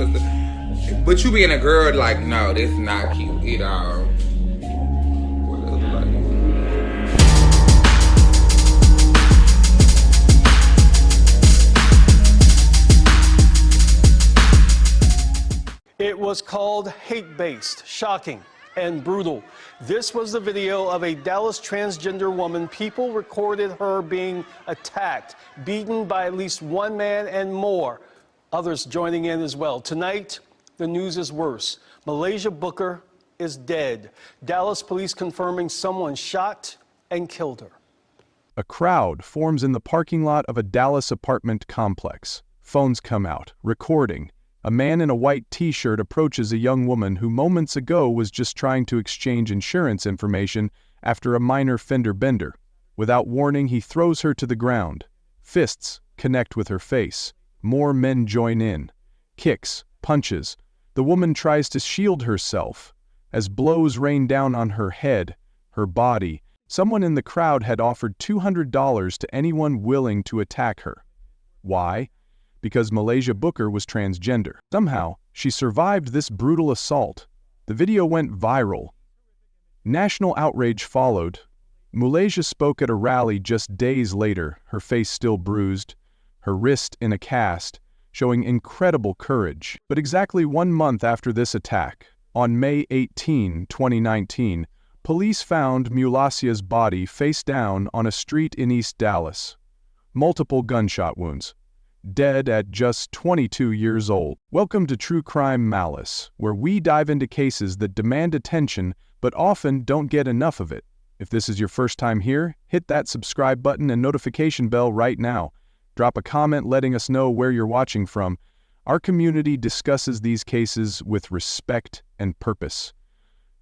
But you being a girl, like, no, this is not cute at all. What else like? It was called hate-based, shocking, and brutal. This was the video of a Dallas transgender woman. People recorded her being attacked, beaten by at least one man and more. Others joining in as well. Tonight, the news is worse. Muhlaysia Booker is dead. Dallas police confirming someone shot and killed her. A crowd forms in the parking lot of a Dallas apartment complex. Phones come out, recording. A man in a white t-shirt approaches a young woman who moments ago was just trying to exchange insurance information after a minor fender bender. Without warning, he throws her to the ground. Fists connect with her face. More men join in. Kicks, punches. The woman tries to shield herself. As blows rain down on her head, her body, someone in the crowd had offered $200 to anyone willing to attack her. Why? Because Muhlaysia Booker was transgender. Somehow, she survived this brutal assault. The video went viral. National outrage followed. Muhlaysia spoke at a rally just days later, her face still bruised, her wrist in a cast, showing incredible courage. But exactly 1 month after this attack, on May 18, 2019, police found Muhlaysia's body face down on a street in East Dallas. Multiple gunshot wounds. Dead at just 22 years old. Welcome to True Crime Malice, where we dive into cases that demand attention but often don't get enough of it. If this is your first time here, hit that subscribe button and notification bell right now. Drop a comment letting us know where you're watching from. Our community discusses these cases with respect and purpose.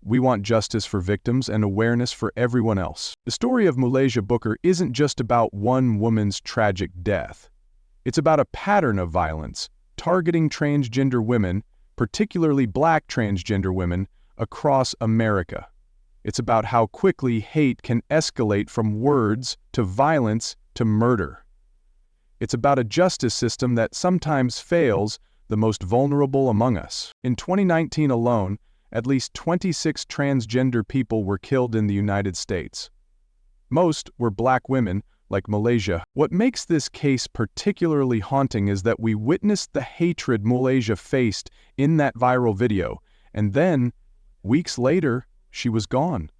We want justice for victims and awareness for everyone else. The story of Muhlaysia Booker isn't just about one woman's tragic death. It's about a pattern of violence targeting transgender women, particularly black transgender women, across America. It's about how quickly hate can escalate from words to violence to murder. It's about a justice system that sometimes fails the most vulnerable among us. In 2019 alone, at least 26 transgender people were killed in the United States. Most were black women, like Muhlaysia. What makes this case particularly haunting is that we witnessed the hatred Muhlaysia faced in that viral video, and then, weeks later, she was gone.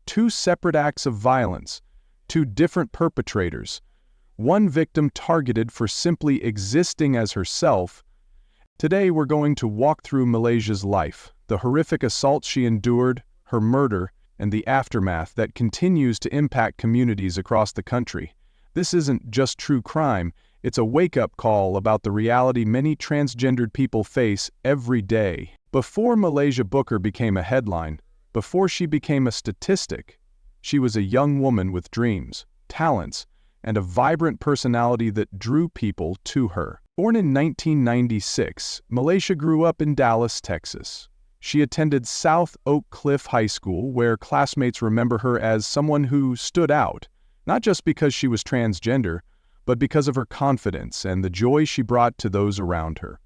2 separate acts of violence, 2 different perpetrators, one victim targeted for simply existing as herself. Today we're going to walk through Muhlaysia's life, the horrific assaults she endured, her murder, and the aftermath that continues to impact communities across the country. This isn't just true crime, it's a wake-up call about the reality many transgendered people face every day. Before Muhlaysia Booker became a headline, before she became a statistic, she was a young woman with dreams, talents, and a vibrant personality that drew people to her. Born in 1996, Muhlaysia grew up in Dallas, Texas. She attended South Oak Cliff High School, where classmates remember her as someone who stood out, not just because she was transgender, but because of her confidence and the joy she brought to those around her.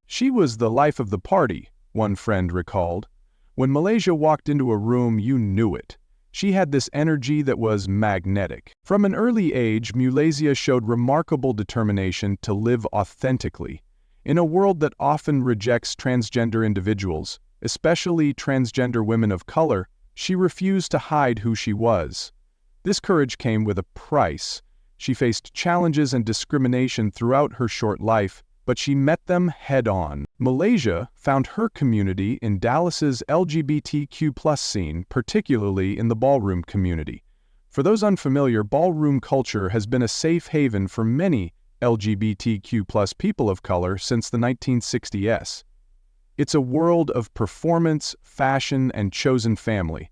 She was the life of the party, one friend recalled. When Muhlaysia walked into a room, you knew it. She had this energy that was magnetic. From an early age, Muhlaysia showed remarkable determination to live authentically. In a world that often rejects transgender individuals, especially transgender women of color, she refused to hide who she was. This courage came with a price. She faced challenges and discrimination throughout her short life, but she met them head-on. Muhlaysia found her community in Dallas's LGBTQ+ scene, particularly in the ballroom community. For those unfamiliar, ballroom culture has been a safe haven for many LGBTQ+ people of color since the 1960s. It's a world of performance, fashion, and chosen family.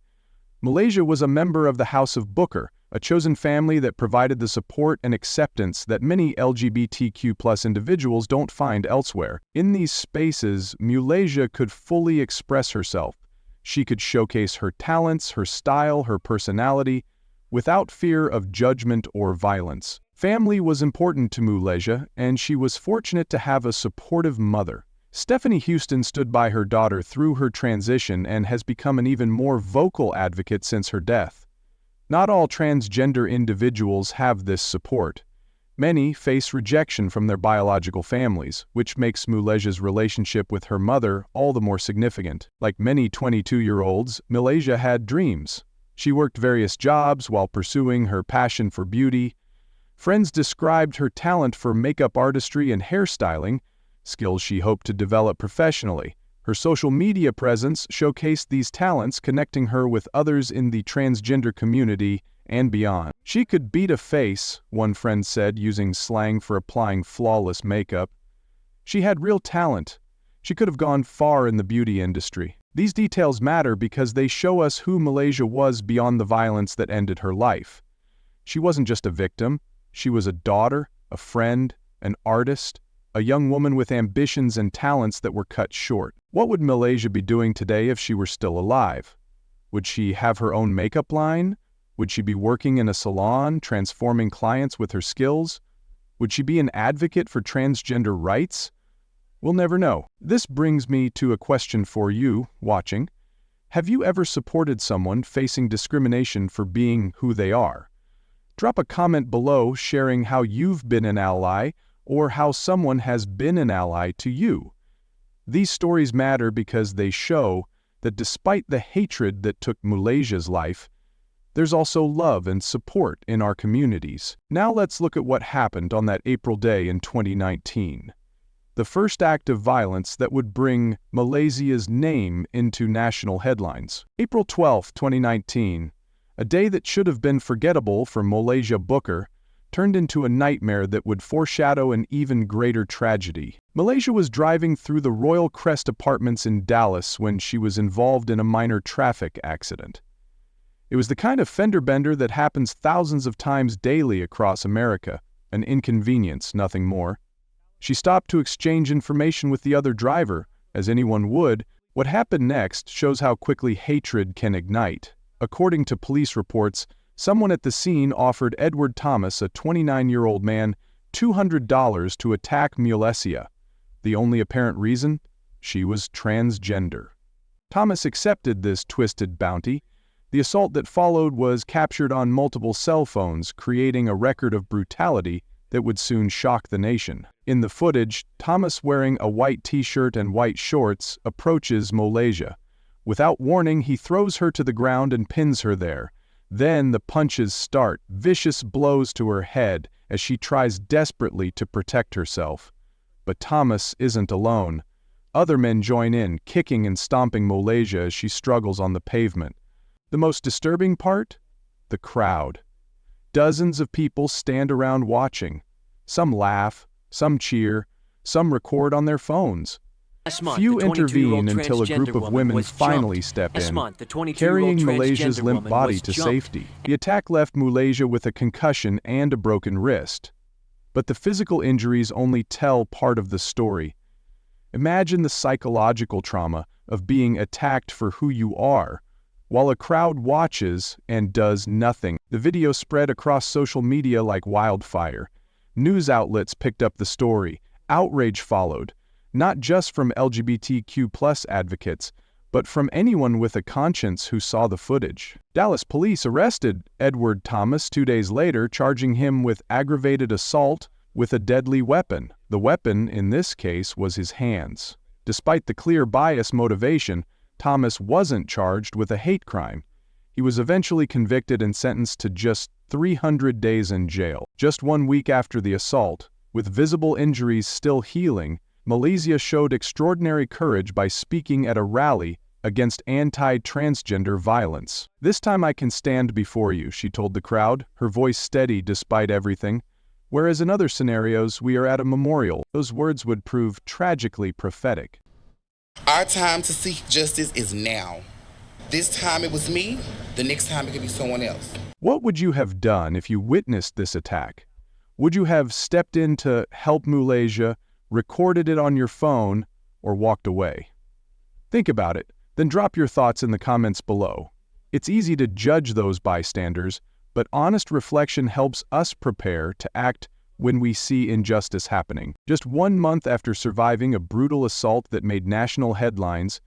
Muhlaysia was a member of the House of Booker, a chosen family that provided the support and acceptance that many LGBTQ+ individuals don't find elsewhere. In these spaces, Muhlaysia could fully express herself. She could showcase her talents, her style, her personality, without fear of judgment or violence. Family was important to Muhlaysia, and she was fortunate to have a supportive mother, Stephanie Houston stood by her daughter through her transition and has become an even more vocal advocate since her death. Not all transgender individuals have this support. Many face rejection from their biological families, which makes Muhlaysha's relationship with her mother all the more significant. Like many 22-year-olds, Muhlaysia had dreams. She worked various jobs while pursuing her passion for beauty. Friends described her talent for makeup artistry and hairstyling, skills she hoped to develop professionally. Her social media presence showcased these talents, connecting her with others in the transgender community and beyond. She could beat a face, one friend said, using slang for applying flawless makeup. She had real talent. She could have gone far in the beauty industry. These details matter because they show us who Muhlaysia was beyond the violence that ended her life. She wasn't just a victim. She was a daughter, a friend, an artist, a young woman with ambitions and talents that were cut short. What would Muhlaysia be doing today if she were still alive? Would she have her own makeup line? Would she be working in a salon, transforming clients with her skills? Would she be an advocate for transgender rights? We'll never know. This brings me to a question for you, watching. Have you ever supported someone facing discrimination for being who they are? Drop a comment below sharing how you've been an ally or how someone has been an ally to you. These stories matter because they show that despite the hatred that took Muhlaysha's life, there's also love and support in our communities. Now let's look at what happened on that April day in 2019. The first act of violence that would bring Muhlaysha's name into national headlines. April 12, 2019, a day that should have been forgettable for Muhlaysia Booker, turned into a nightmare that would foreshadow an even greater tragedy. Muhlaysia was driving through the Royal Crest Apartments in Dallas when she was involved in a minor traffic accident. It was the kind of fender bender that happens thousands of times daily across America, an inconvenience, nothing more. She stopped to exchange information with the other driver, as anyone would. What happened next shows how quickly hatred can ignite. According to police reports, someone at the scene offered Edward Thomas, a 29-year-old man, $200 to attack Muhlaysia. The only apparent reason? She was transgender. Thomas accepted this twisted bounty. The assault that followed was captured on multiple cell phones, creating a record of brutality that would soon shock the nation. In the footage, Thomas, wearing a white t-shirt and white shorts, approaches Muhlaysia. Without warning, he throws her to the ground and pins her there. Then the punches start, vicious blows to her head as she tries desperately to protect herself. But Thomas isn't alone. Other men join in, kicking and stomping Muhlaysia as she struggles on the pavement. The most disturbing part? The crowd. Dozens of people stand around watching. Some laugh, some cheer, some record on their phones. Few intervene until a group of women finally step in, carrying Muhlasia's limp body to safety. The attack left Muhlaysia with a concussion and a broken wrist. But the physical injuries only tell part of the story. Imagine the psychological trauma of being attacked for who you are, while a crowd watches and does nothing. The video spread across social media like wildfire. News outlets picked up the story. Outrage followed, not just from LGBTQ+ advocates, but from anyone with a conscience who saw the footage. Dallas police arrested Edward Thomas 2 days later, charging him with aggravated assault with a deadly weapon. The weapon, in this case, was his hands. Despite the clear bias motivation, Thomas wasn't charged with a hate crime. He was eventually convicted and sentenced to just 300 days in jail. Just 1 week after the assault, with visible injuries still healing, Muhlaysia showed extraordinary courage by speaking at a rally against anti-transgender violence. "This time I can stand before you," she told the crowd, her voice steady despite everything. Whereas in other scenarios, we are at a memorial, those words would prove tragically prophetic. Our time to seek justice is now. This time it was me, the next time it could be someone else. What would you have done if you witnessed this attack? Would you have stepped in to help Muhlaysia, recorded it on your phone, or walked away? Think about it, then drop your thoughts in the comments below. It's easy to judge those bystanders, but honest reflection helps us prepare to act when we see injustice happening. Just 1 month after surviving a brutal assault that made national headlines,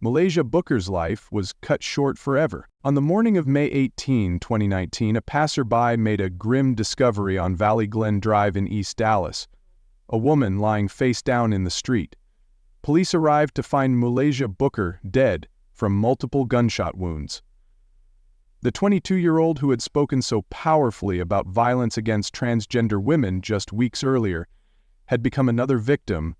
Muhlaysia Booker's life was cut short forever. On the morning of May 18, 2019, a passerby made a grim discovery on Valley Glen Drive in East Dallas. A woman lying face down in the street. Police arrived to find Muhlaysia Booker dead from multiple gunshot wounds. The 22-year-old who had spoken so powerfully about violence against transgender women just weeks earlier had become another victim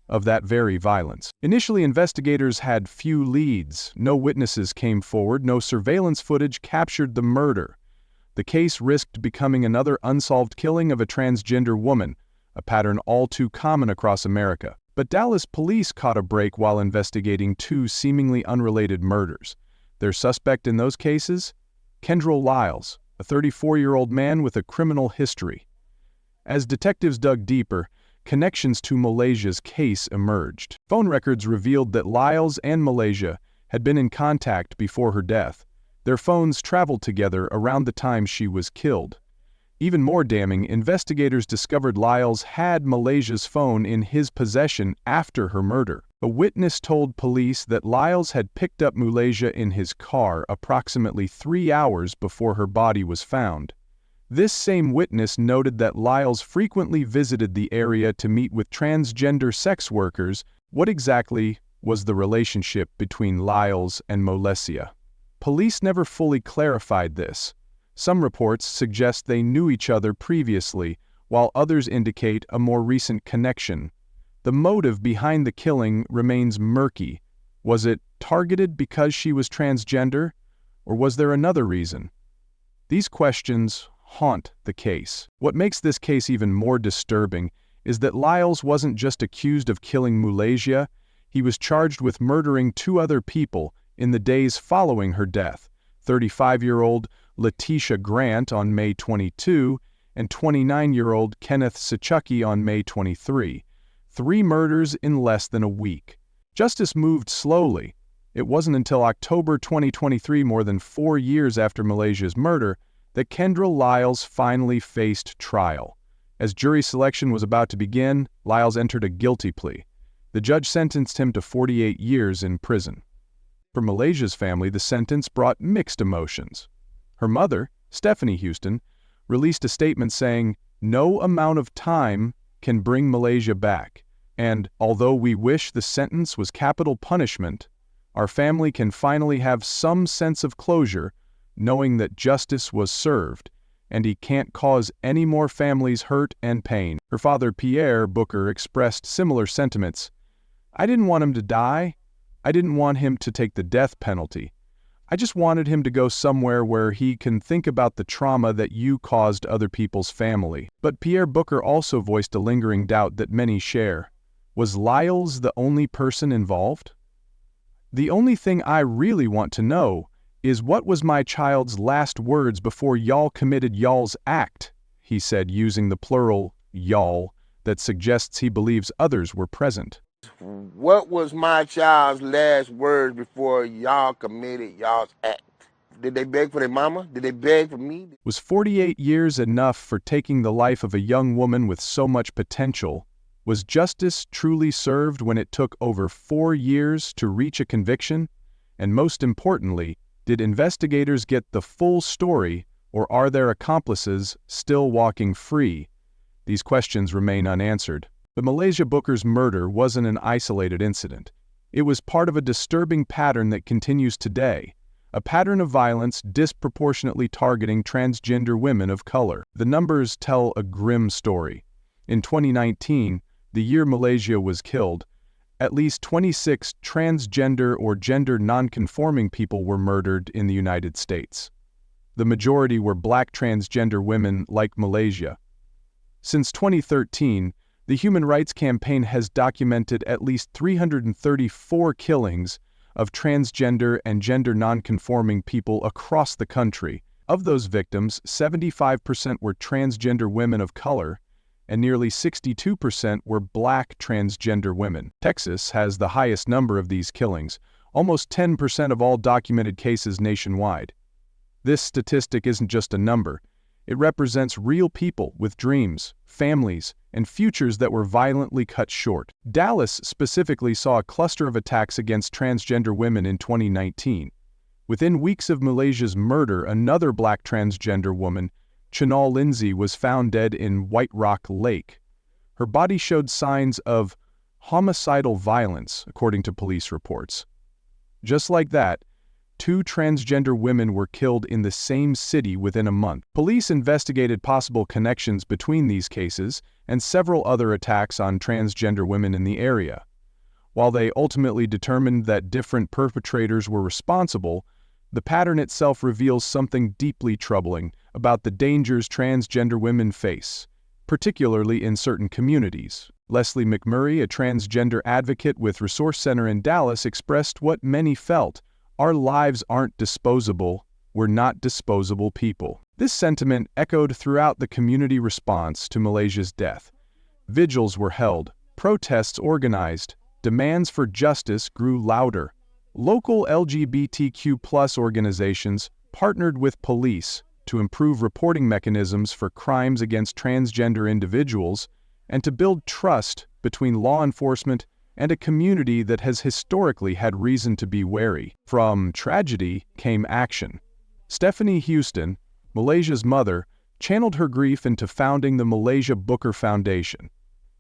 of that very violence. Initially, investigators had few leads. No witnesses came forward. No surveillance footage captured the murder. The case risked becoming another unsolved killing of a transgender woman, a pattern all too common across America. But Dallas police caught a break while investigating 2 seemingly unrelated murders. Their suspect in those cases? K1LLED, a 34-year-old man with a criminal history. As detectives dug deeper, connections to Muhlaysia's case emerged. Phone records revealed that Lyles and Muhlaysia had been in contact before her death. Their phones traveled together around the time she was killed. Even more damning, investigators discovered Lyles had Muhlaysia's phone in his possession after her murder. A witness told police that Lyles had picked up Muhlaysia in his car approximately 3 hours before her body was found. This same witness noted that Lyles frequently visited the area to meet with transgender sex workers. What exactly was the relationship between Lyles and Muhlaysia? Police never fully clarified this. Some reports suggest they knew each other previously, while others indicate a more recent connection. The motive behind the killing remains murky. Was it targeted because she was transgender, or was there another reason? These questions haunt the case. What makes this case even more disturbing is that Lyles wasn't just accused of killing Muhlaysia, he was charged with murdering 2 other people in the days following her death, 35-year-old Letitia Grant on May 22 and 29-year-old Kenneth Sichucky on May 23. 3 murders in less than a week. Justice moved slowly. It wasn't until October 2023, more than 4 years after Muhlaysia's murder, that K1LLED Lyles finally faced trial. As jury selection was about to begin, Lyles entered a guilty plea. The judge sentenced him to 48 years in prison. For Muhlaysia's family, the sentence brought mixed emotions. Her mother, Stephanie Houston, released a statement saying, "No amount of time can bring Muhlaysia back, and although we wish the sentence was capital punishment, our family can finally have some sense of closure knowing that justice was served, and he can't cause any more families hurt and pain." Her father, Pierre Booker, expressed similar sentiments. "I didn't want him to die. I didn't want him to take the death penalty. I just wanted him to go somewhere where he can think about the trauma that you caused other people's family." But Pierre Booker also voiced a lingering doubt that many share. Was Lyles the only person involved? "The only thing I really want to know is what was my child's last words before y'all committed y'all's act," he said, using the plural y'all that suggests he believes others were present. What was my child's last words before y'all committed y'all's act? Did they beg for their mama? Did they beg for me? Was 48 years enough for taking the life of a young woman with so much potential? Was justice truly served when it took over 4 years to reach a conviction? And most importantly, did investigators get the full story, or are their accomplices still walking free? These questions remain unanswered. But Muhlaysia Booker's murder wasn't an isolated incident. It was part of a disturbing pattern that continues today, a pattern of violence disproportionately targeting transgender women of color. The numbers tell a grim story. In 2019, the year Muhlaysia was killed, at least 26 transgender or gender nonconforming people were murdered in the United States. The majority were Black transgender women like Muhlaysia. Since 2013, the Human Rights Campaign has documented at least 334 killings of transgender and gender nonconforming people across the country. Of those victims, 75% were transgender women of color, and nearly 62% were Black transgender women. Texas has the highest number of these killings, almost 10% of all documented cases nationwide. This statistic isn't just a number, It represents real people with dreams, families, and futures that were violently cut short. Dallas specifically saw a cluster of attacks against transgender women in 2019. Within weeks of Muhlaysha's murder, another black transgender woman, Chanel Lindsay, was found dead in White Rock Lake. Her body showed signs of homicidal violence, according to police reports. Just like that, 2 transgender women were killed in the same city within a month. Police investigated possible connections between these cases and several other attacks on transgender women in the area. While they ultimately determined that different perpetrators were responsible, the pattern itself reveals something deeply troubling about the dangers transgender women face, particularly in certain communities. Leslie McMurray, a transgender advocate with Resource Center in Dallas, expressed what many felt: "Our lives aren't disposable, we're not disposable people." This sentiment echoed throughout the community response to Muhlaysha's death. Vigils were held, protests organized, demands for justice grew louder. Local LGBTQ+ organizations partnered with police to improve reporting mechanisms for crimes against transgender individuals and to build trust between law enforcement and a community that has historically had reason to be wary. From tragedy came action. Stephanie Houston, Muhlaysha's mother, channeled her grief into founding the Muhlaysia Booker Foundation.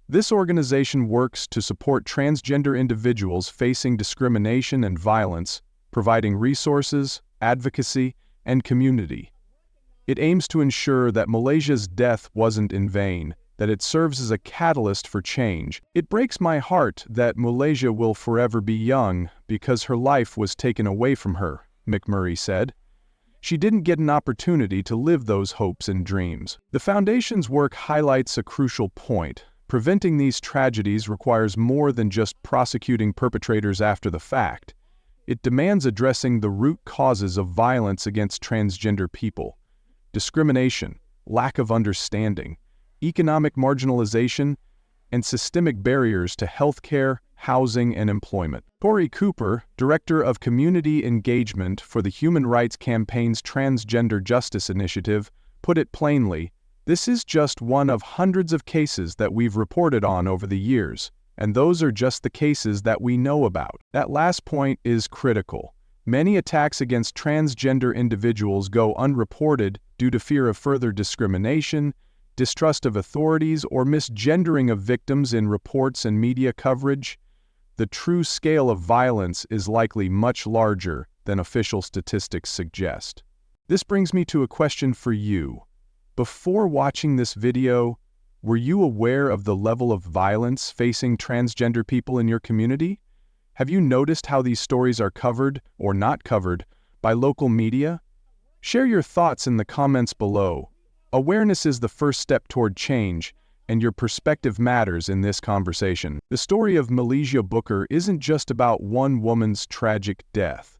This organization works to support transgender individuals facing discrimination and violence, providing resources, advocacy, and community. It aims to ensure that Muhlaysha's death wasn't in vain, that it serves as a catalyst for change. "It breaks my heart that Muhlaysha will forever be young because her life was taken away from her," McMurray said. "She didn't get an opportunity to live those hopes and dreams." The Foundation's work highlights a crucial point. Preventing these tragedies requires more than just prosecuting perpetrators after the fact. It demands addressing the root causes of violence against transgender people: discrimination, lack of understanding, economic marginalization, and systemic barriers to healthcare, housing, and employment. Corey Cooper, Director of Community Engagement for the Human Rights Campaign's Transgender Justice Initiative, put it plainly: "This is just one of hundreds of cases that we've reported on over the years, and those are just the cases that we know about." That last point is critical. Many attacks against transgender individuals go unreported due to fear of further discrimination, distrust of authorities, or misgendering of victims in reports and media coverage. The true scale of violence is likely much larger than official statistics suggest. This brings me to a question for you. Before watching this video, were you aware of the level of violence facing transgender people in your community? Have you noticed how these stories are covered, or not covered, by local media? Share your thoughts in the comments below. Awareness is the first step toward change, and your perspective matters in this conversation. The story of Muhlaysia Booker isn't just about one woman's tragic death.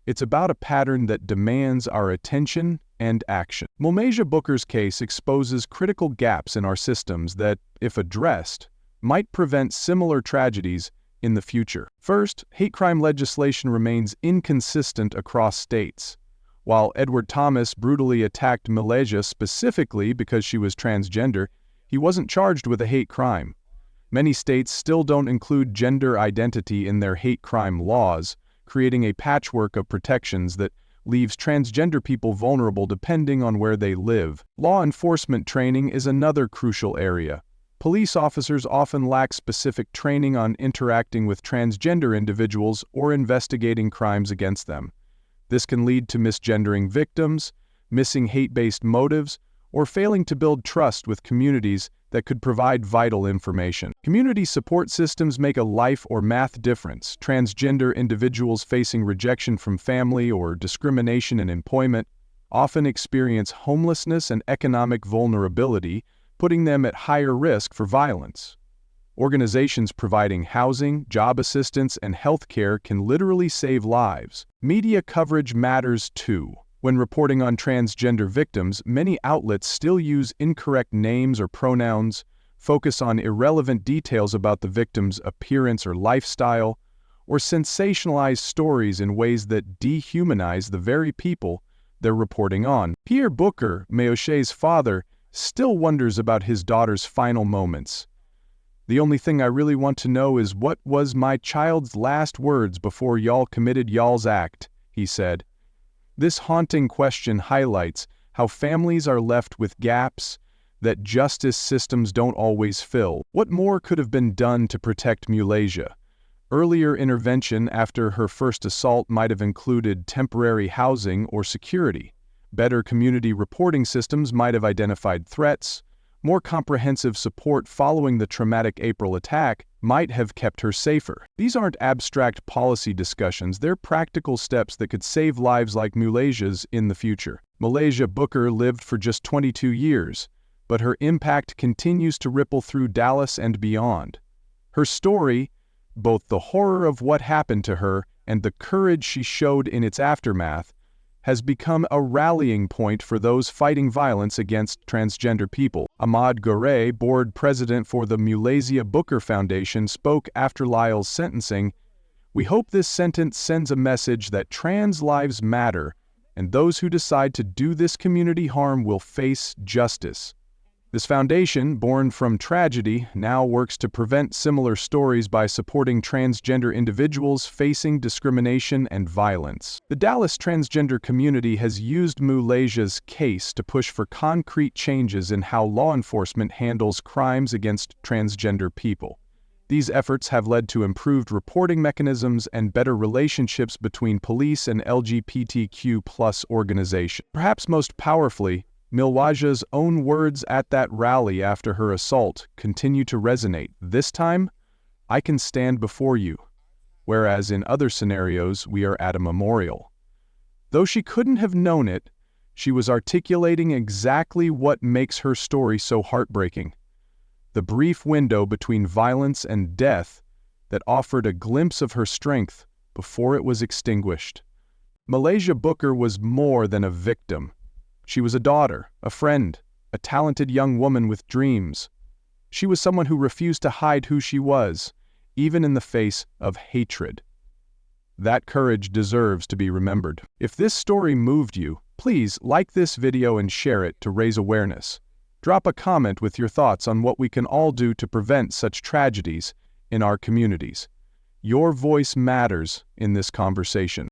It's about a pattern that demands our attention and action. Muhlaysia Booker's case exposes critical gaps in our systems that, if addressed, might prevent similar tragedies in the future. First, hate crime legislation remains inconsistent across states. While Edward Thomas brutally attacked Muhlaysia specifically because she was transgender, he wasn't charged with a hate crime. Many states still don't include gender identity in their hate crime laws, creating a patchwork of protections that leaves transgender people vulnerable depending on where they live. Law enforcement training is another crucial area. Police officers often lack specific training on interacting with transgender individuals or investigating crimes against them. This can lead to misgendering victims, missing hate-based motives, or failing to build trust with communities that could provide vital information. Community support systems make a life or math difference. Transgender individuals facing rejection from family or discrimination in employment often experience homelessness and economic vulnerability, putting them at higher risk for violence. Organizations providing housing, job assistance, and health care can literally save lives. Media coverage matters too. When reporting on transgender victims, many outlets still use incorrect names or pronouns, focus on irrelevant details about the victim's appearance or lifestyle, or sensationalize stories in ways that dehumanize the very people they're reporting on. Pierre Booker, Muhlaysha's father, still wonders about his daughter's final moments. "The only thing I really want to know is what was my child's last words before y'all committed y'all's act," he said. This haunting question highlights how families are left with gaps that justice systems don't always fill. What more could have been done to protect Muhlaysia? Earlier intervention after her first assault might have included temporary housing or security. Better community reporting systems might have identified threats. More comprehensive support following the traumatic April attack might have kept her safer. These aren't abstract policy discussions, they're practical steps that could save lives like Muhlaysia's in the future. Muhlaysia Booker lived for just 22 years, but her impact continues to ripple through Dallas and beyond. Her story, both the horror of what happened to her and the courage she showed in its aftermath, has become a rallying point for those fighting violence against transgender people. Ahmad Gorey, board president for the Muhlaysia Booker Foundation, spoke after Lyle's sentencing. "We hope this sentence sends a message that trans lives matter, and those who decide to do this community harm will face justice." This foundation, born from tragedy, now works to prevent similar stories by supporting transgender individuals facing discrimination and violence. The Dallas transgender community has used Muhlaysia's case to push for concrete changes in how law enforcement handles crimes against transgender people. These efforts have led to improved reporting mechanisms and better relationships between police and LGBTQ+ organizations. Perhaps most powerfully, Muhlaysia's own words at that rally after her assault continue to resonate. "This time, I can stand before you," whereas in other scenarios, we are at a memorial. Though she couldn't have known it, she was articulating exactly what makes her story so heartbreaking. The brief window between violence and death that offered a glimpse of her strength before it was extinguished. Muhlaysia Booker was more than a victim. She was a daughter, a friend, a talented young woman with dreams. She was someone who refused to hide who she was, even in the face of hatred. That courage deserves to be remembered. If this story moved you, please like this video and share it to raise awareness. Drop a comment with your thoughts on what we can all do to prevent such tragedies in our communities. Your voice matters in this conversation.